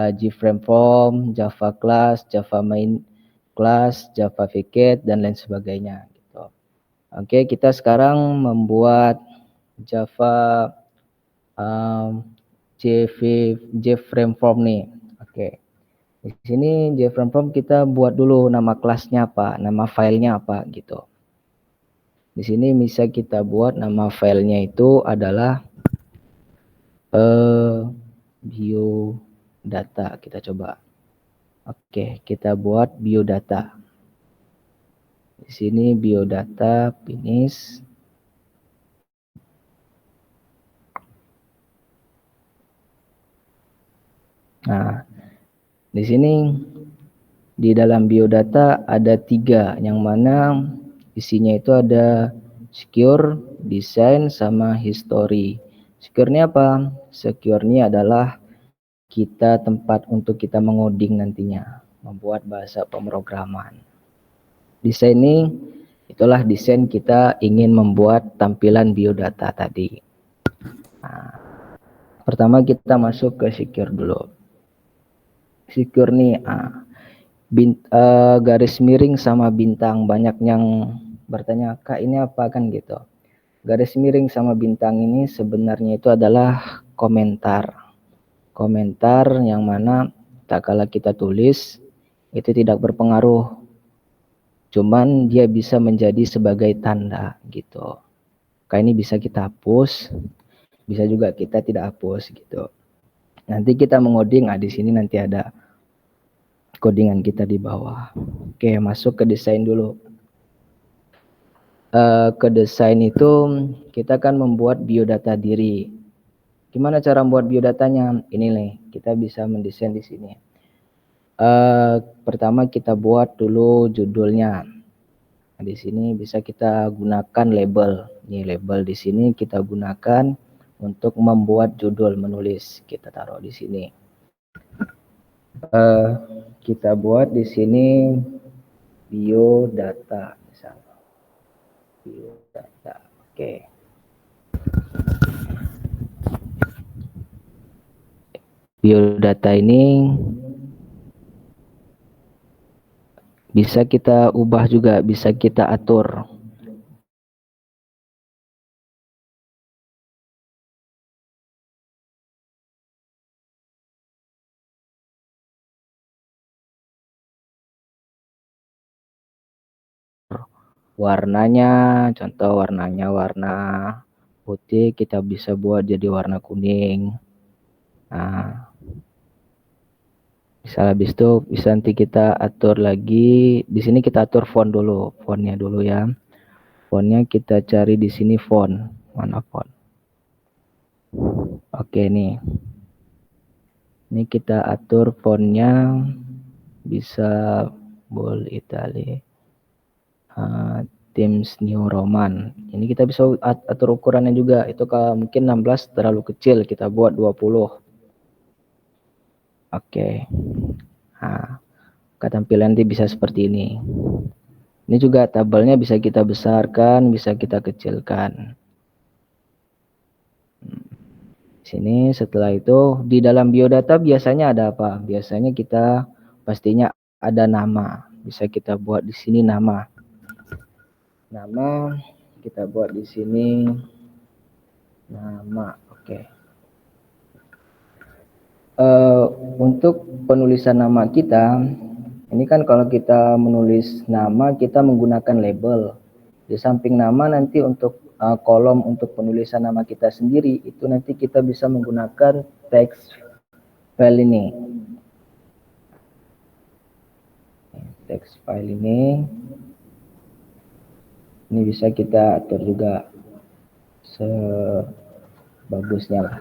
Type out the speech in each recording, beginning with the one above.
JFrame Form, Java Class, Java Main Class, Java Vget, dan lain sebagainya. Gitu. Oke, kita sekarang membuat Java JFrame Form nih. Oke, di sini JFrame Form kita buat dulu nama kelasnya apa, nama filenya apa gitu. Di sini bisa kita buat nama filenya itu adalah biodata. Kita coba. Oke, kita buat biodata. Di sini biodata finish. Nah, di sini di dalam biodata ada 3, yang mana isinya itu ada secure, design, sama history. Secure ini apa? Secure ini adalah kita tempat untuk kita mengoding nantinya, membuat bahasa pemrograman. Desain ini itulah desain kita ingin membuat tampilan biodata tadi. Nah, pertama kita masuk ke secure dulu. Secure nih, garis miring sama bintang. Banyak yang bertanya, Kak ini apa kan gitu. Garis miring sama bintang ini sebenarnya itu adalah komentar. Komentar yang mana tak kala kita tulis itu tidak berpengaruh. Cuman dia bisa menjadi sebagai tanda gitu. Kayak ini bisa kita hapus, bisa juga kita tidak hapus gitu. Nanti kita mengoding, di sini nanti ada codingan kita di bawah. Oke, masuk ke desain dulu. Ke desain itu kita akan membuat biodata diri. Gimana cara membuat biodatanya? Ini nih, kita bisa mendesain di sini. Pertama kita buat dulu judulnya. Nah, di sini bisa kita gunakan label. Nih label di sini kita gunakan untuk membuat judul menulis. Kita taruh di sini. Kita buat di sini biodata misalnya. Biodata. Oke. Biodata ini bisa kita ubah juga, bisa kita atur. Warnanya, contoh warnanya warna putih, kita bisa buat jadi warna kuning. Nah, misal habis itu bisa nanti kita atur lagi. Di sini kita atur font dulu, fontnya dulu ya. Fontnya kita cari di sini font. Mana font? Oke nih. Ini kita atur fontnya bisa bold Italy. Times New Roman. Ini kita bisa atur ukurannya juga. Itu kalau mungkin 16 terlalu kecil, kita buat 20. Oke. Nah, ketampilan nanti bisa seperti ini. Ini juga tabelnya bisa kita besarkan, bisa kita kecilkan. Sini setelah itu di dalam biodata biasanya ada apa? Biasanya kita pastinya ada nama. Bisa kita buat di sini nama. Nama kita buat di sini nama. Oke. Untuk penulisan nama kita, ini kan kalau kita menulis nama kita menggunakan label. Di samping nama nanti untuk kolom untuk penulisan nama kita sendiri itu nanti kita bisa menggunakan text file ini. Text file ini bisa kita atur juga sebagusnya lah.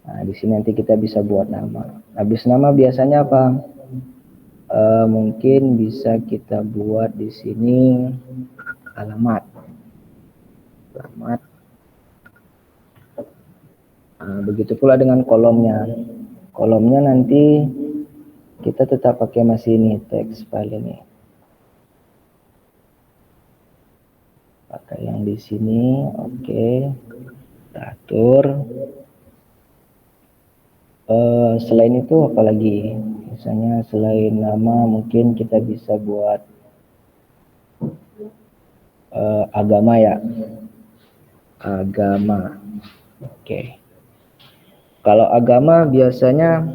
Nah, di sini nanti kita bisa buat nama. Habis nama biasanya apa? Mungkin bisa kita buat di sini alamat. Nah, begitu pula dengan kolomnya. Kolomnya nanti kita tetap pakai masih ini text file ini. Pakai yang di sini, oke. Kita atur. Selain itu apalagi, misalnya selain nama mungkin kita bisa buat agama ya, agama. Oke. Kalau agama biasanya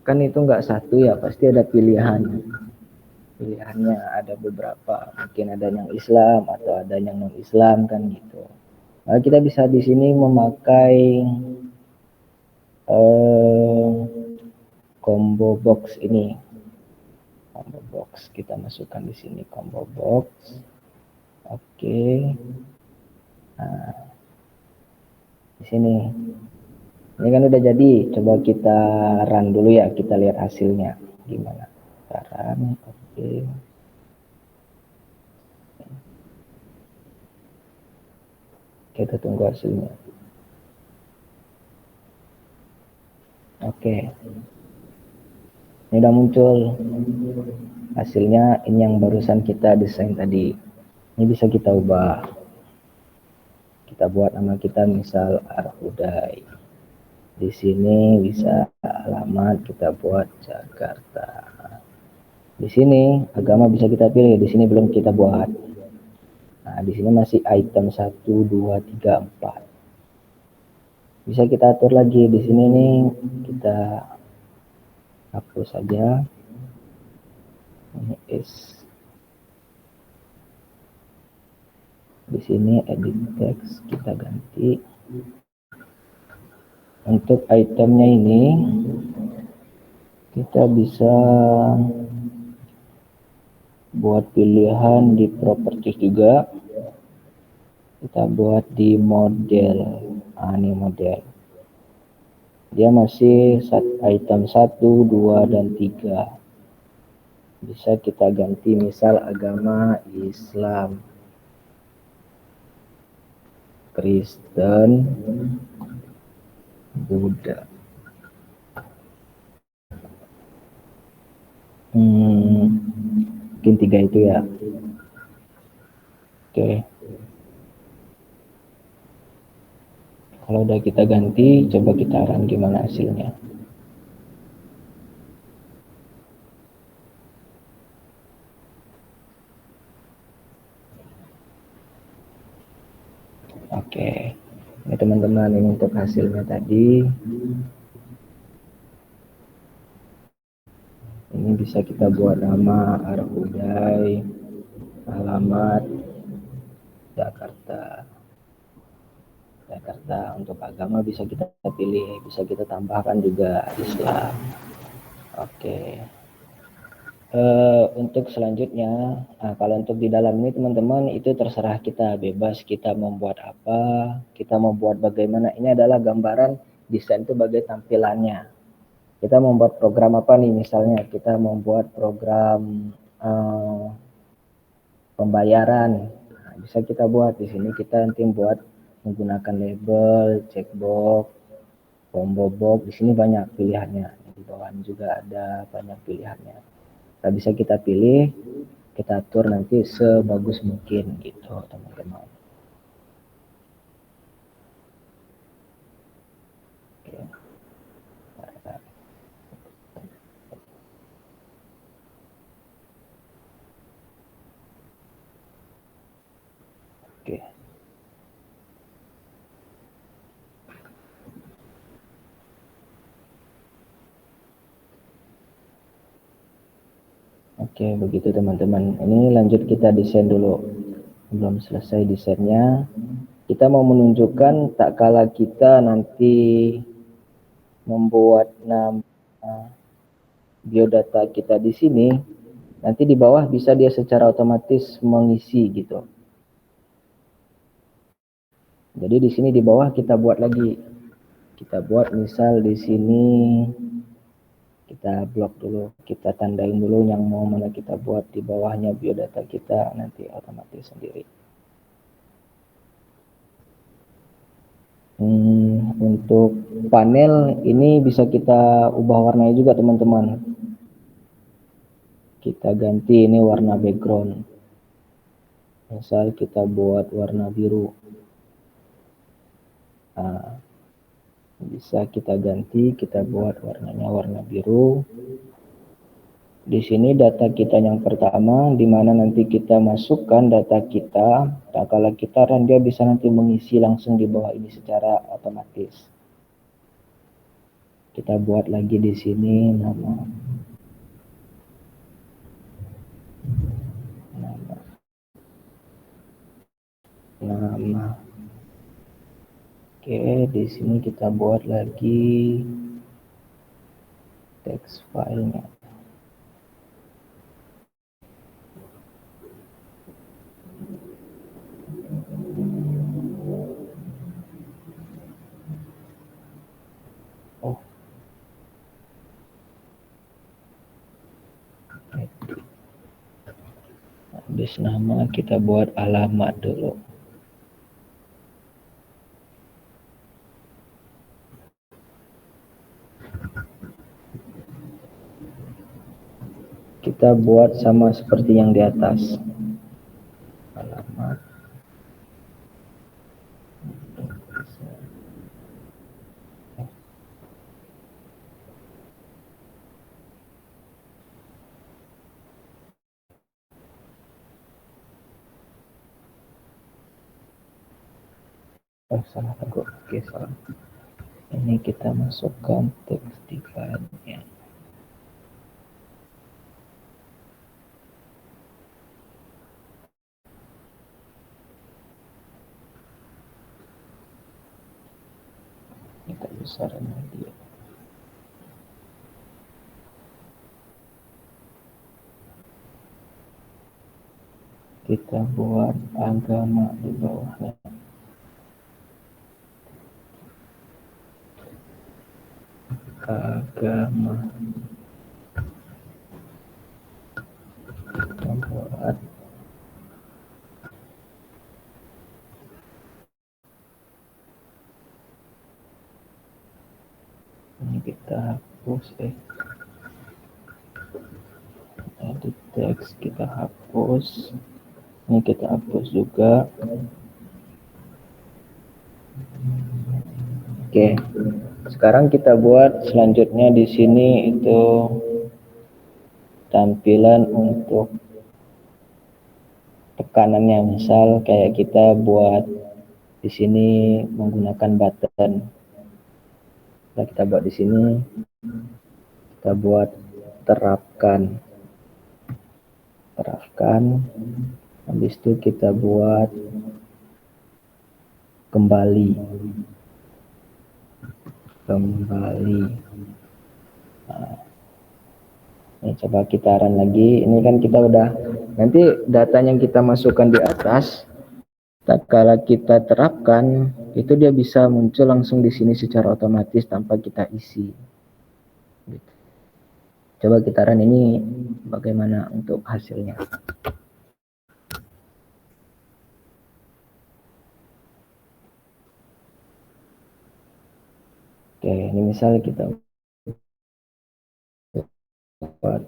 kan itu nggak satu ya, pasti ada pilihan. Pilihannya ada beberapa, mungkin ada yang Islam atau ada yang non Islam kan gitu. Nah, kita bisa di sini memakai eh, combo box ini. Combo box kita masukkan di sini combo box. Oke. Nah, di sini. Ini kan udah jadi. Coba kita run dulu ya, kita lihat hasilnya gimana. Kita run. Oke. Kita tunggu hasilnya. Oke. Ini udah muncul hasilnya, ini yang barusan kita desain tadi. Ini bisa kita ubah. Kita buat nama kita misal Arhudai. Di sini bisa alamat kita buat Jakarta. Di sini agama bisa kita pilih, di sini belum kita buat. Nah, di sini masih item 1 2 3 4. Bisa kita atur lagi di sini nih, kita hapus saja. Ini is. Di sini edit text kita ganti. Untuk itemnya ini kita bisa buat pilihan di properties juga. Kita buat di model. Ini model. Dia masih item 1, 2, dan 3. Bisa kita ganti misal agama Islam, Kristen, Buddha. Mungkin 3 itu ya. Oke. Kalau udah kita ganti, coba kita run gimana hasilnya. Oke. Ini teman-teman, ini untuk hasilnya tadi. Ini bisa kita buat nama Arhudai, alamat Jakarta. Untuk agama bisa kita pilih, bisa kita tambahkan juga Islam. Oke. Untuk selanjutnya, kalau untuk di dalam ini teman-teman itu terserah kita, bebas kita membuat apa, kita membuat bagaimana. Ini adalah gambaran desain itu bagai tampilannya. Kita membuat program apa nih, misalnya kita membuat program pembayaran. Nah, bisa kita buat di sini, kita nanti buat menggunakan label, checkbox, combo box. Di sini banyak pilihannya. Di bawah juga ada banyak pilihannya. Nah, bisa kita pilih, kita atur nanti sebagus mungkin gitu teman-teman. Oke. Oke. Oke, begitu teman-teman. Ini lanjut kita desain dulu. Belum selesai desainnya. Kita mau menunjukkan tak kala kita nanti membuat nama biodata kita di sini, nanti di bawah bisa dia secara otomatis mengisi gitu. Jadi di sini di bawah kita buat lagi. Kita buat misal di sini kita blok dulu, kita tandain dulu yang mau mana kita buat, di bawahnya biodata kita nanti otomatis sendiri. Untuk panel ini bisa kita ubah warnanya juga teman-teman. Kita ganti ini warna background. Misal kita buat warna biru. Nah, Bisa kita ganti, kita buat warnanya warna biru. Di sini data kita yang pertama, di mana nanti kita masukkan data kita. Nah, kalau kita run, dia bisa nanti mengisi langsung di bawah ini secara otomatis. Kita buat lagi di sini nama. Oke, di sini kita buat lagi text filenya. Oh, habis nama kita buat alamat dulu. Kita buat sama seperti yang di atas. Alamat. Oh, salah aku. Oke, salah. Ini kita masukkan text divide-nya. Kita besarin lagi. Kita buat agama di bawahnya. Agama. Kita buat ini, kita hapus edit text, kita hapus. Ini kita hapus juga. Oke, sekarang kita buat selanjutnya di sini itu tampilan untuk tekanannya. Misal kayak kita buat di sini menggunakan button. Nah, kita buat di sini, kita buat terapkan. Habis itu kita buat kembali. Nah, ini coba kita run lagi. Ini kan kita udah, nanti data yang kita masukkan di atas, tak kala kita terapkan, itu dia bisa muncul langsung di sini secara otomatis tanpa kita isi. Gitu. Coba kita run ini bagaimana untuk hasilnya. Oke, ini misal kita buat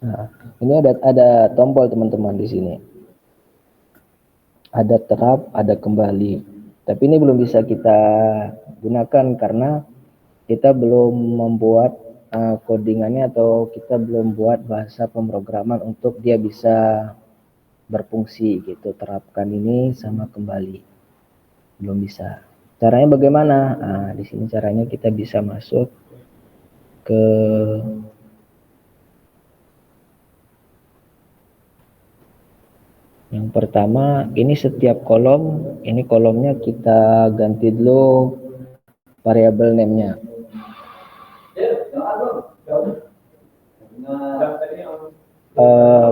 nah, ini ada tombol teman-teman di sini. Ada terap, ada kembali. Tapi ini belum bisa kita gunakan karena kita belum membuat codingannya, atau kita belum buat bahasa pemrograman untuk dia bisa berfungsi gitu. Terapkan ini sama kembali. Belum bisa. Caranya bagaimana? Nah, di sini caranya kita bisa masuk ke yang pertama. Ini setiap kolom, ini kolomnya kita ganti dulu variabel name-nya.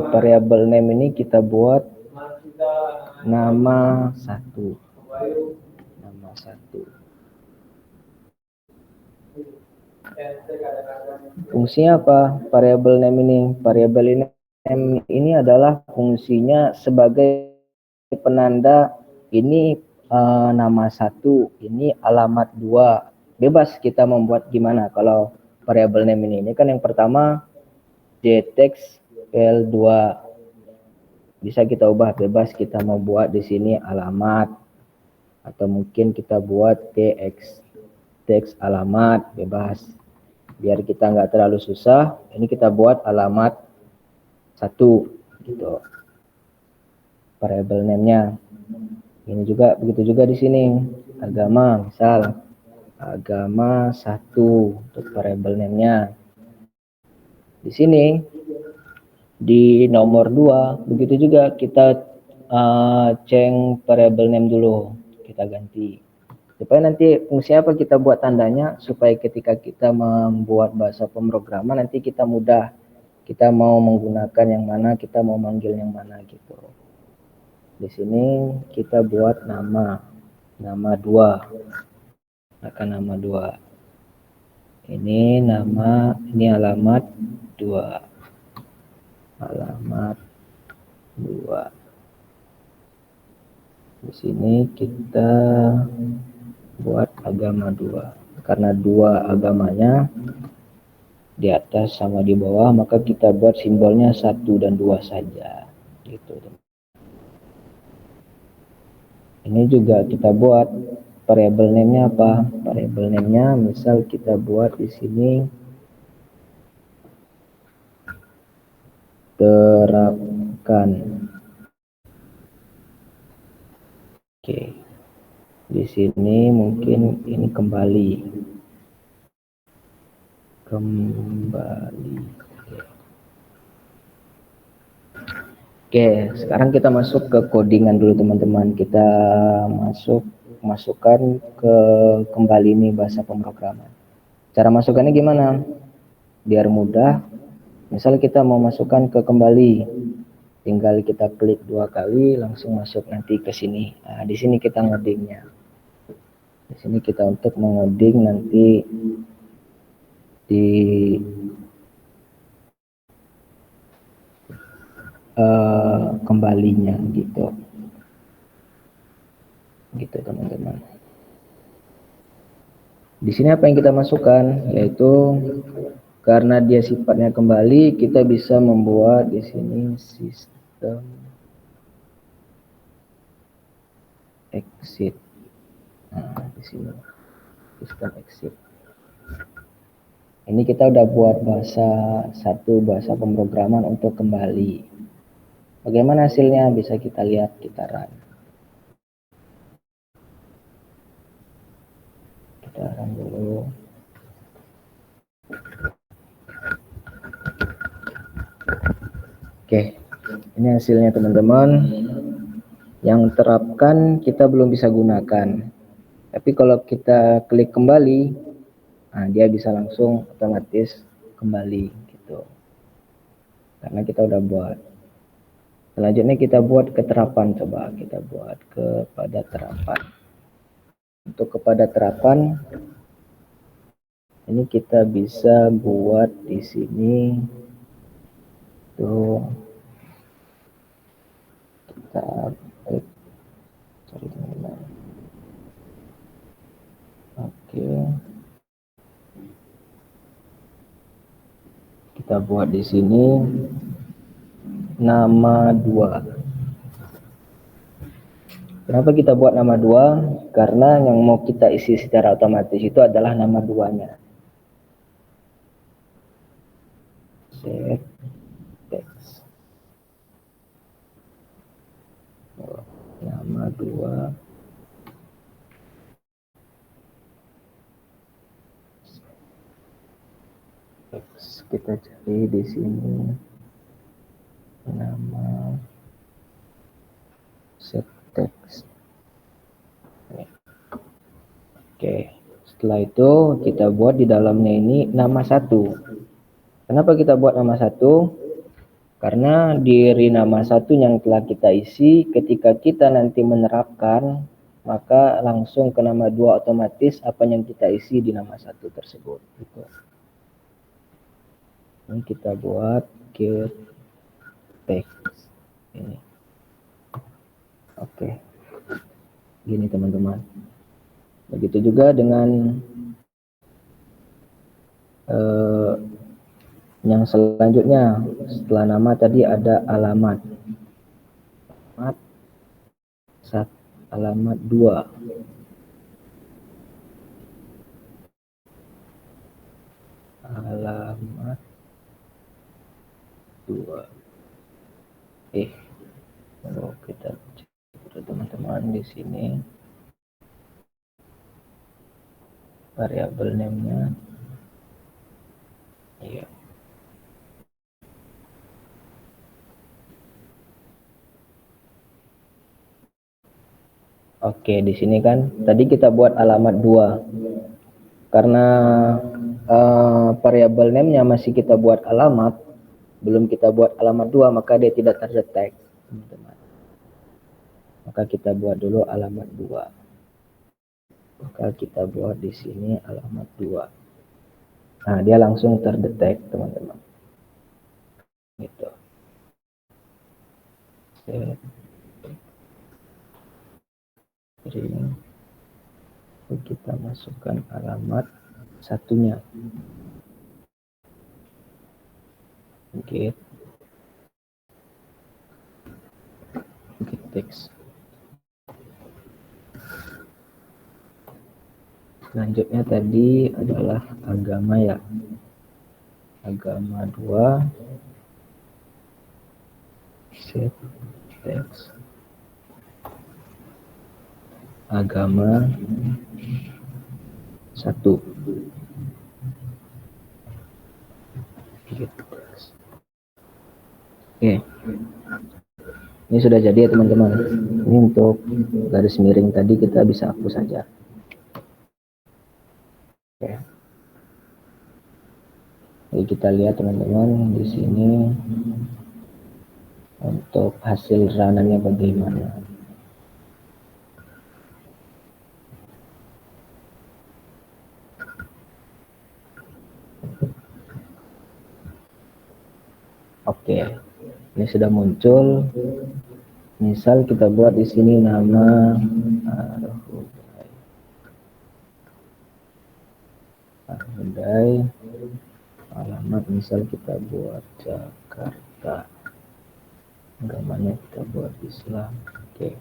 Variabel name ini kita buat nama 1. Fungsinya apa variabel name ini? Variabel name ini adalah fungsinya sebagai penanda ini nama 1, ini alamat 2. Bebas kita membuat gimana kalau variabel name ini. Ini kan yang pertama dtext L2. Bisa kita ubah bebas, kita mau buat di sini alamat atau mungkin kita buat teks alamat, bebas. Biar kita nggak terlalu susah, ini kita buat alamat 1 gitu. Variable name-nya. Ini juga begitu juga di sini. Agama, misal agama 1 untuk variable name-nya. Di sini di nomor 2 begitu juga kita change variable name dulu, kita ganti supaya nanti fungsi apa kita buat tandanya, supaya ketika kita membuat bahasa pemrograman nanti kita mudah, kita mau menggunakan yang mana, kita mau manggil yang mana gitu. Di sini kita buat nama 2, akan nama 2. Ini nama, ini alamat 2. Alamat 2. Di sini kita buat agama 2. Karena 2 agamanya di atas sama di bawah, maka kita buat simbolnya 1 dan 2 saja. Gitu. Ini juga kita buat variable name-nya apa? Variable name-nya misal kita buat di sini terapkan. Oke. Di sini mungkin ini kembali. Oke, sekarang kita masuk ke codingan dulu teman-teman. Kita masukkan ke kembali ini bahasa pemrograman. Cara masukkannya gimana? Biar mudah. Misal kita mau masukkan ke kembali, tinggal kita klik 2 kali langsung masuk nanti ke sini. Nah, di sini kita ngodingnya. Di sini kita untuk mengoding nanti di kembalinya gitu teman-teman. Di sini apa yang kita masukkan, yaitu karena dia sifatnya kembali, kita bisa membuat di sini sistem exit. Nah, di sini sistem exit. Ini kita udah buat bahasa pemrograman untuk kembali. Bagaimana hasilnya? Bisa kita lihat, kita run. Kita run dulu. Oke, ini hasilnya teman-teman. Yang terapkan kita belum bisa gunakan. Tapi kalau kita klik kembali, nah dia bisa langsung otomatis kembali gitu. Karena kita udah buat. Selanjutnya kita buat keterapan, coba kita buat kepada terapan. Untuk kepada terapan ini kita bisa buat di sini tuh kita sorry teman-teman. Oke. Kita buat di sini nama 2. Kenapa kita buat nama 2? Karena yang mau kita isi secara otomatis itu adalah nama 2-nya. Set text. Nama 2. Text. Kita cari di sini nama set text. Oke, setelah itu kita buat di dalamnya ini nama 1. Kenapa kita buat nama 1? Karena diri nama 1 yang telah kita isi, ketika kita nanti menerapkan, maka langsung ke nama 2 otomatis apa yang kita isi di nama 1 tersebut. Gitu. Ini kita buat get text. Ini. Oke. Gini teman-teman. Begitu juga dengan yang selanjutnya. Setelah nama tadi ada alamat. alamat 2. Alamat 2. Kalau kita cek teman-teman di sini variabel name-nya, iya. Oke, di sini kan tadi kita buat alamat 2. Karena variabel name-nya masih kita buat alamat, belum kita buat alamat 2, maka dia tidak terdetek, teman-teman. Maka kita buat dulu alamat 2. Maka kita buat di sini alamat 2. Nah, dia langsung terdetek, teman-teman. Gitu. Jadi kita masukkan alamat satunya. Get text. Selanjutnya tadi adalah agama ya. Agama 2. Set text. Agama 1. Oke. Ini sudah jadi ya teman-teman. Ini untuk garis miring tadi kita bisa hapus saja. Oke. Jadi kita lihat teman-teman di sini untuk hasil runannya bagaimana. Oke. Ini sudah muncul. Misal kita buat di sini nama Arhudai, alamat misal kita buat Jakarta, agamanya kita buat Islam. Oke.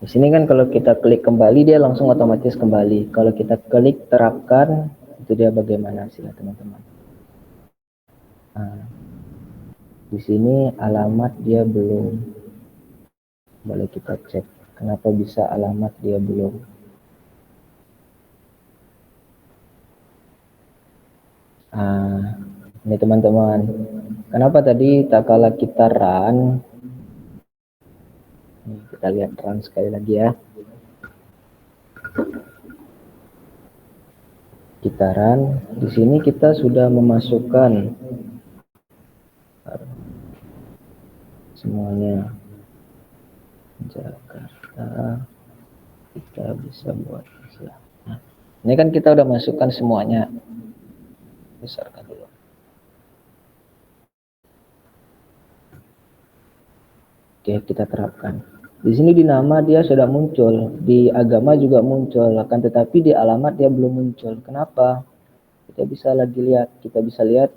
Di sini kan kalau kita klik kembali dia langsung otomatis kembali. Kalau kita klik terapkan, itu dia bagaimana hasilnya teman-teman. Nah, di sini alamat dia belum. Boleh kita cek kenapa bisa alamat dia belum. Ini teman-teman, kenapa tadi tak kala kita run, kita lihat run sekali lagi ya. Kita run, di sini kita sudah memasukkan semuanya Jakarta, kita bisa buat nah, ini kan kita udah masukkan semuanya. Besarkan dulu. Oke, kita terapkan. Di sini di nama dia sudah muncul, di agama juga muncul, akan tetapi di alamat dia belum muncul. Kenapa? Kita bisa lihat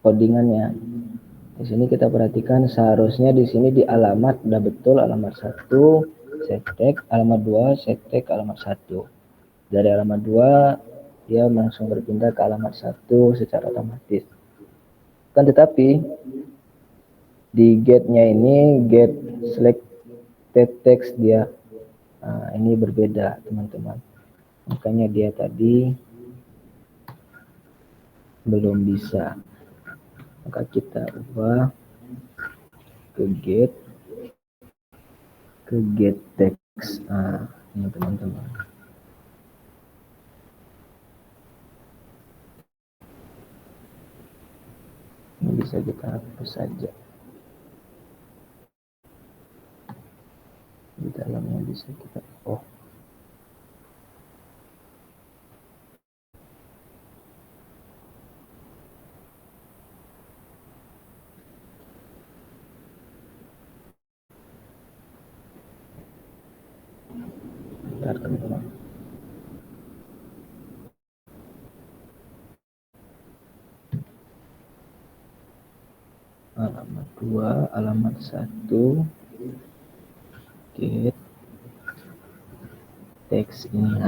codingannya. Di sini kita perhatikan seharusnya di sini di alamat udah betul alamat 1 settek, alamat 2 settek, alamat 1. Dari alamat 2 dia langsung berpindah ke alamat 1 secara otomatis. Kan tetapi di get-nya ini get selected text dia ini berbeda teman-teman. Makanya dia tadi belum bisa. Maka kita ubah ke get text. Ini teman-teman. Ini bisa kita hapus saja. Di dalamnya bisa kita bentar teman-teman. Alamat 2 2 alamat 1 get text ini.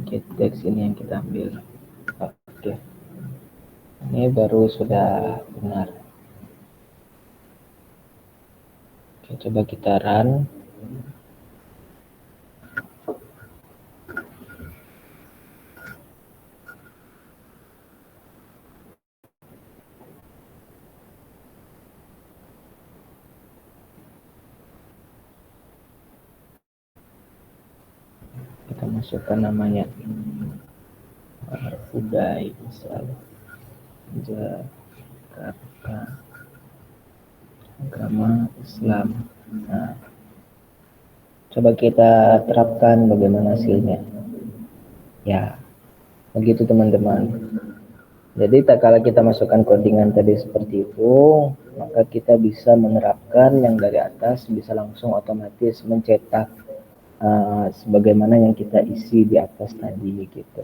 Get text ini yang kita ambil. Oke, ini baru sudah benar. Oke, coba kita run. Kita masukkan namanya Udai misalnya, Jakarta, agama Islam. Nah, coba kita terapkan bagaimana hasilnya. Ya, begitu teman-teman. Jadi kalau kita masukkan codingan tadi seperti itu, maka kita bisa menerapkan yang dari atas, bisa langsung otomatis mencetak sebagaimana yang kita isi di atas tadi gitu.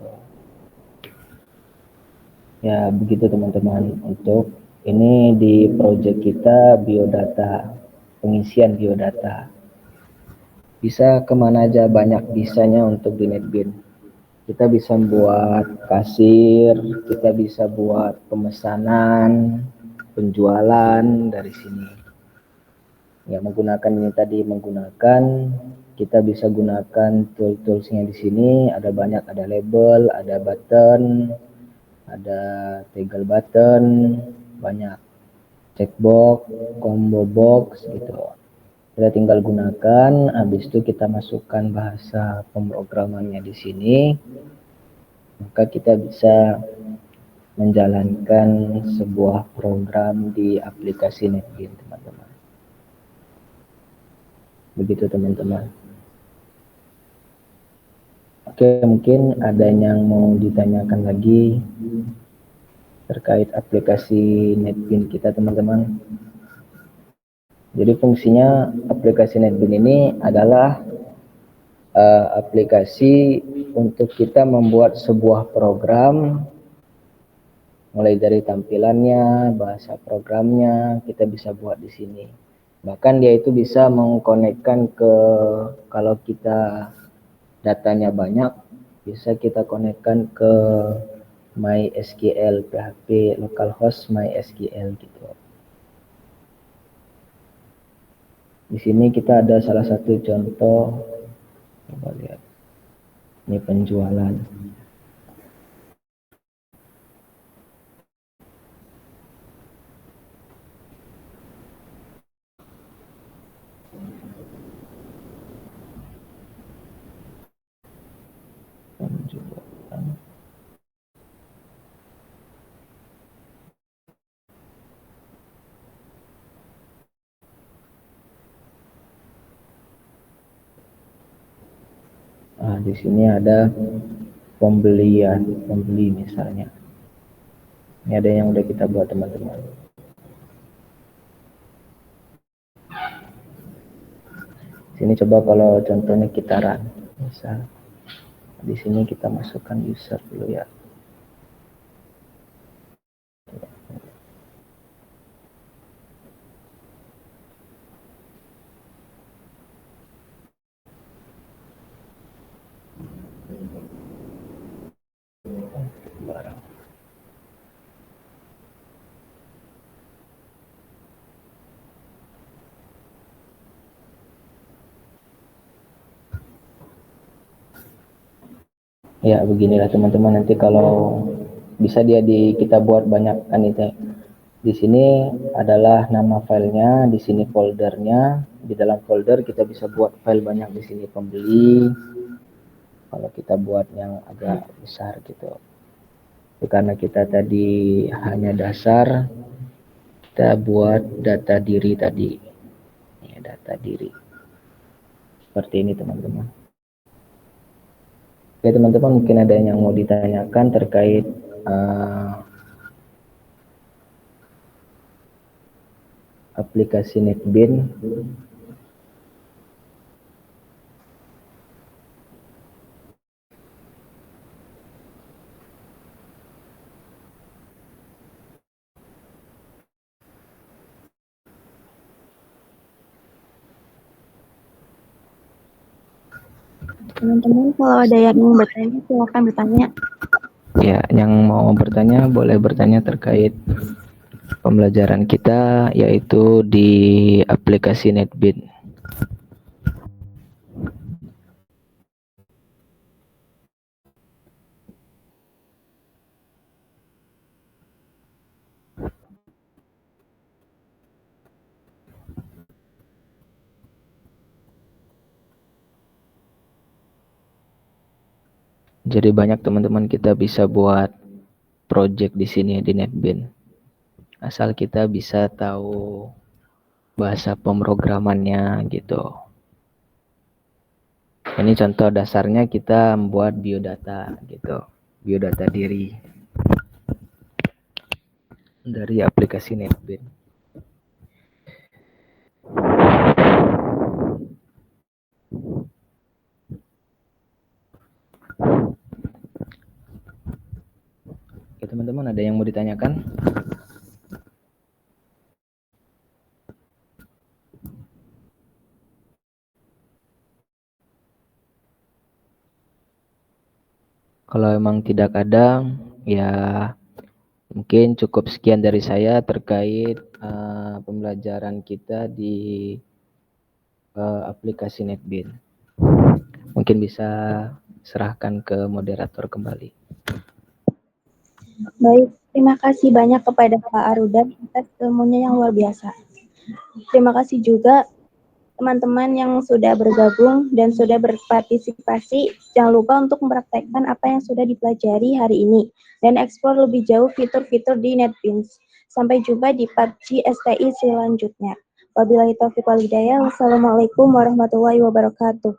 Ya, begitu teman-teman. Untuk ini di project kita biodata, pengisian biodata. Bisa kemana aja, banyak bisanya untuk di NetBeans. Kita bisa buat kasir, kita bisa buat pemesanan, penjualan dari sini. Ya, menggunakan ini tadi, kita bisa gunakan tool-toolsnya di sini. Ada banyak, ada label, ada button, ada toggle button, banyak checkbox, combo box gitu. Kita tinggal gunakan, habis itu kita masukkan bahasa pemrogramannya di sini, maka kita bisa menjalankan sebuah program di aplikasi NetBeans, teman-teman. Begitu teman-teman. Oke, mungkin ada yang mau ditanyakan lagi terkait aplikasi NetBeans kita, teman-teman. Jadi fungsinya aplikasi NetBeans ini adalah aplikasi untuk kita membuat sebuah program, mulai dari tampilannya, bahasa programnya, kita bisa buat di sini. Bahkan dia itu bisa mengkonekkan ke, kalau kita datanya banyak, bisa kita konekkan ke MySQL, PHP localhost MySQL gitu. Di sini kita ada salah satu contoh, coba lihat. Ini penjualan. Penjualan. Di sini ada pembeli misalnya. Ini ada yang udah kita buat, teman-teman. Sini coba kalau contohnya kita run, misal di sini kita masukkan user dulu ya. Barang. Ya, beginilah teman-teman, nanti kalau bisa kita buat banyak kan itu. Di sini adalah nama filenya, di sini foldernya. Di dalam folder kita bisa buat file banyak, di sini pembeli. Kalau kita buat yang agak besar gitu. Karena kita tadi hanya dasar, kita buat data diri tadi. Ya, data diri. Seperti ini teman-teman. Oke teman-teman, mungkin ada yang mau ditanyakan terkait aplikasi NetBeans. Teman-teman, kalau ada yang ingin bertanya, silakan bertanya. Ya, yang mau bertanya boleh bertanya terkait pembelajaran kita yaitu di aplikasi NetBeans. Jadi banyak teman-teman kita bisa buat project di sini di NetBeans. Asal kita bisa tahu bahasa pemrogramannya gitu. Ini contoh dasarnya kita membuat biodata gitu. Biodata diri dari aplikasi NetBeans. Oke, teman-teman, ada yang mau ditanyakan? Kalau emang tidak ada, ya mungkin cukup sekian dari saya terkait pembelajaran kita di aplikasi NetBeans. Mungkin bisa serahkan ke moderator kembali. Baik, terima kasih banyak kepada Pak Arudan atas ilmunya yang luar biasa. Terima kasih juga teman-teman yang sudah bergabung dan sudah berpartisipasi. Jangan lupa untuk mempraktekkan apa yang sudah dipelajari hari ini dan eksplor lebih jauh fitur-fitur di NetBeans. Sampai jumpa di PUBG STI selanjutnya. Wabillahi taufiq wal hidayah. Wassalamualaikum warahmatullahi wabarakatuh.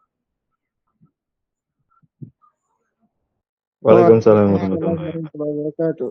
Waalaikumsalam warahmatullahi wabarakatuh.